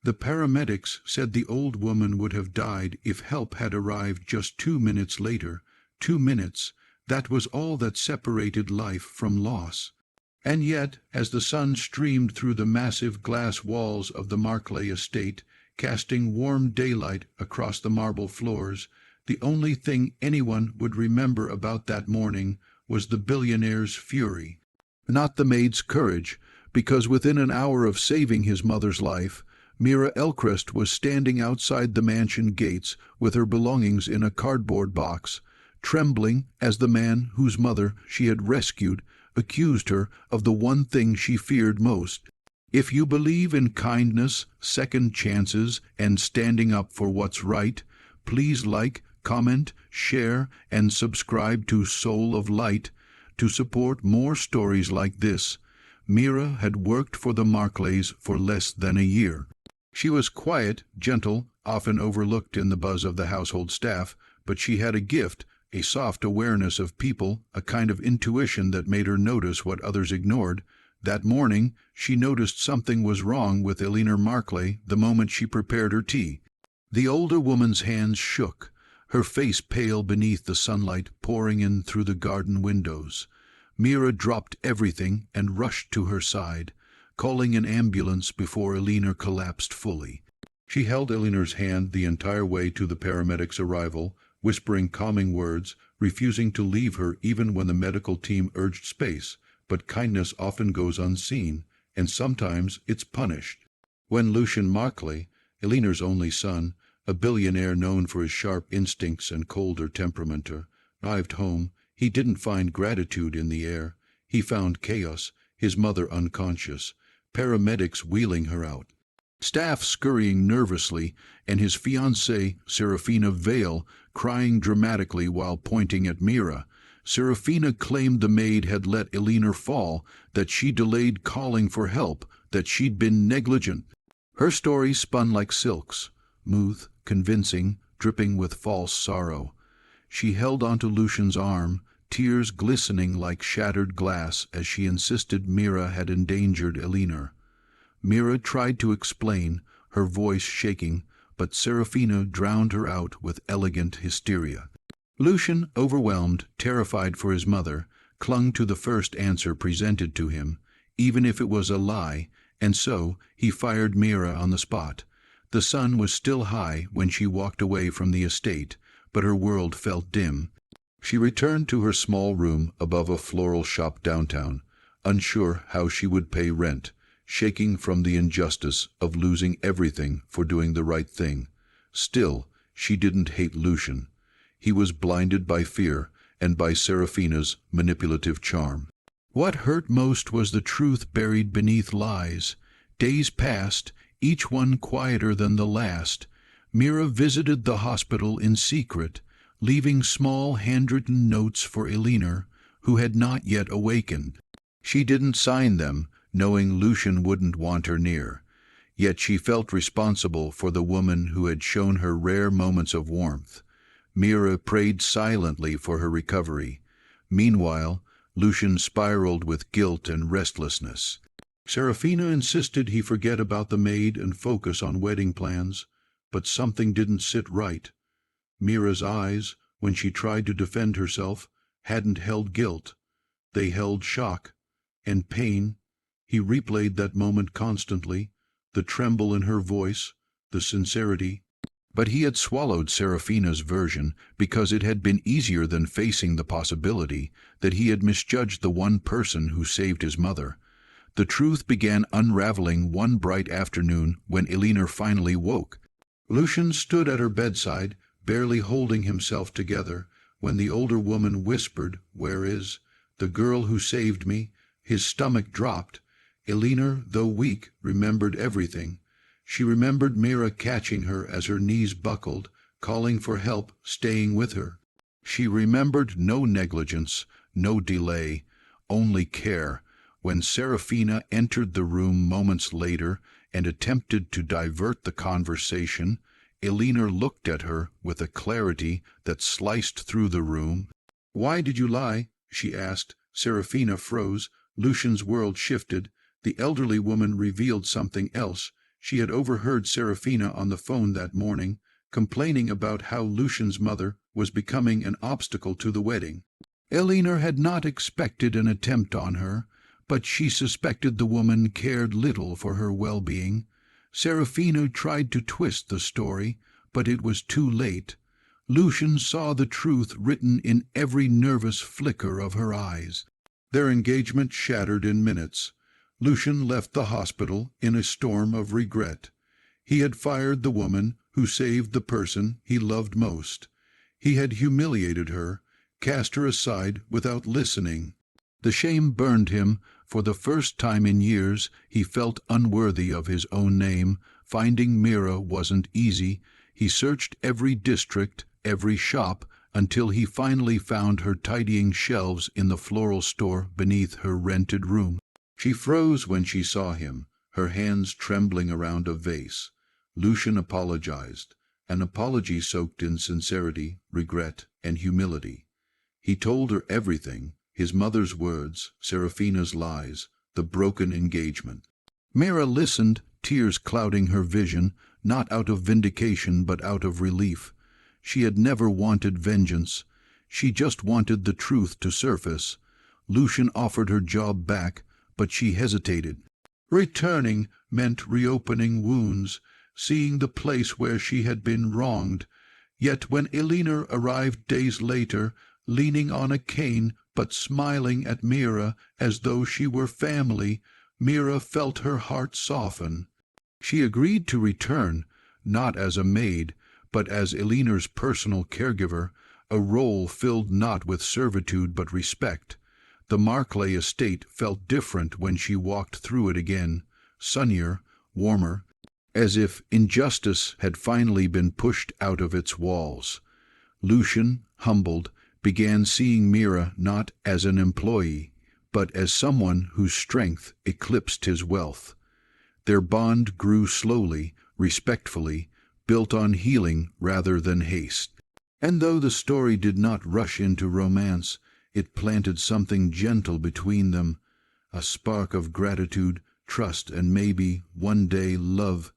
The paramedics said the old woman would have died if help had arrived just 2 minutes later. 2 minutes, that was all that separated life from loss. And yet, as the sun streamed through the massive glass walls of the Markley estate, casting warm daylight across the marble floors, the only thing anyone would remember about that morning was the billionaire's fury, not the maid's courage, because within an hour of saving his mother's life, Mira Elcrest was standing outside the mansion gates with her belongings in a cardboard box, trembling as the man whose mother she had rescued accused her of the one thing she feared most. If you believe in kindness, second chances, and standing up for what's right, please like, comment, share, and subscribe to Soul of Light to support more stories like this. Mira had worked for the Markleys for less than a year. She was quiet, gentle, often overlooked in the buzz of the household staff, but she had a gift, a soft awareness of people, a kind of intuition that made her notice what others ignored. That morning, she noticed something was wrong with Eleanor Markley the moment she prepared her tea. The older woman's hands shook, her face pale beneath the sunlight pouring in through the garden windows. Mira dropped everything and rushed to her side, calling an ambulance before Eleanor collapsed fully. She held Eleanor's hand the entire way to the paramedics' arrival, whispering calming words, refusing to leave her even when the medical team urged space. But kindness often goes unseen, and sometimes it's punished. When Lucian Markley, Eleanor's only son, a billionaire known for his sharp instincts and colder temperament, arrived home, he didn't find gratitude in the air. He found chaos, his mother unconscious, paramedics wheeling her out, staff scurrying nervously, and his fiancée, Serafina Vale, crying dramatically while pointing at Mira. Serafina claimed the maid had let Eleanor fall, that she delayed calling for help, that she'd been negligent. Her story spun like silks, smooth, convincing, dripping with false sorrow. She held onto Lucian's arm, tears glistening like shattered glass as she insisted Mira had endangered Eleanor. Mira tried to explain, her voice shaking, but Serafina drowned her out with elegant hysteria. Lucian, overwhelmed, terrified for his mother, clung to the first answer presented to him, even if it was a lie, and so he fired Mira on the spot. The sun was still high when she walked away from the estate, but her world felt dim. She returned to her small room above a floral shop downtown, unsure how she would pay rent, shaking from the injustice of losing everything for doing the right thing. Still, she didn't hate Lucian. He was blinded by fear and by Serafina's manipulative charm. What hurt most was the truth buried beneath lies. Days passed, each one quieter than the last. Mira visited the hospital in secret, leaving small handwritten notes for Eleanor, who had not yet awakened. She didn't sign them, knowing Lucian wouldn't want her near. Yet she felt responsible for the woman who had shown her rare moments of warmth. Mira prayed silently for her recovery. Meanwhile, Lucian spiraled with guilt and restlessness. Serafina insisted he forget about the maid and focus on wedding plans, but something didn't sit right. Mira's eyes, when she tried to defend herself, hadn't held guilt. They held shock and pain. He replayed that moment constantly, the tremble in her voice, the sincerity. But he had swallowed Serafina's version because it had been easier than facing the possibility that he had misjudged the one person who saved his mother. The truth began unraveling one bright afternoon when Eleanor finally woke. Lucian stood at her bedside, barely holding himself together, when the older woman whispered, "Where is the girl who saved me?" His stomach dropped. Eleanor, though weak, remembered everything. She remembered Mira catching her as her knees buckled, calling for help, staying with her. She remembered no negligence, no delay, only care. When Serafina entered the room moments later and attempted to divert the conversation, Eleanor looked at her with a clarity that sliced through the room. "Why did you lie?" she asked. Serafina froze. Lucian's world shifted. The elderly woman revealed something else. She had overheard Serafina on the phone that morning, complaining about how Lucian's mother was becoming an obstacle to the wedding. Elinor had not expected an attempt on her, but she suspected the woman cared little for her well-being. Serafina tried to twist the story, but it was too late. Lucian saw the truth written in every nervous flicker of her eyes. Their engagement shattered in minutes. Lucian left the hospital in a storm of regret. He had fired the woman who saved the person he loved most. He had humiliated her, cast her aside without listening. The shame burned him. For the first time in years he felt unworthy of his own name. Finding Mira wasn't easy. He searched every district, every shop, until he finally found her tidying shelves in the floral store beneath her rented room. She froze when she saw him, her hands trembling around a vase. Lucian apologized, an apology soaked in sincerity, regret, and humility. He told her everything, his mother's words, Serafina's lies, the broken engagement. Mira listened, tears clouding her vision, not out of vindication but out of relief. She had never wanted vengeance. She just wanted the truth to surface. Lucian offered her job back, but she hesitated. Returning meant reopening wounds, seeing the place where she had been wronged. Yet when Elinor arrived days later, leaning on a cane but smiling at Mira as though she were family, Mira felt her heart soften. She agreed to return, not as a maid, but as Elinor's personal caregiver, a role filled not with servitude but respect. The Markley estate felt different when she walked through it again, sunnier, warmer, as if injustice had finally been pushed out of its walls. Lucian, humbled, began seeing Mira not as an employee, but as someone whose strength eclipsed his wealth. Their bond grew slowly, respectfully, built on healing rather than haste. And though the story did not rush into romance, it planted something gentle between them, a spark of gratitude, trust, and maybe, one day, love.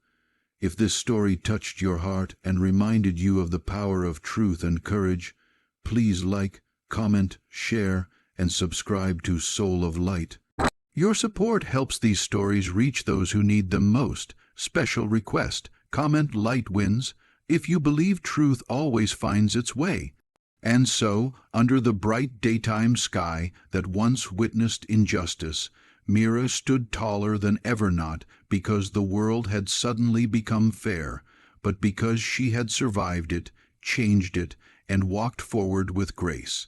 If this story touched your heart and reminded you of the power of truth and courage, please like, comment, share, and subscribe to Soul of Light. Your support helps these stories reach those who need them most. Special request: comment Light wins. If you believe truth always finds its way. And so, under the bright daytime sky that once witnessed injustice, Mira stood taller than ever, not because the world had suddenly become fair, but because she had survived it, changed it, and walked forward with grace.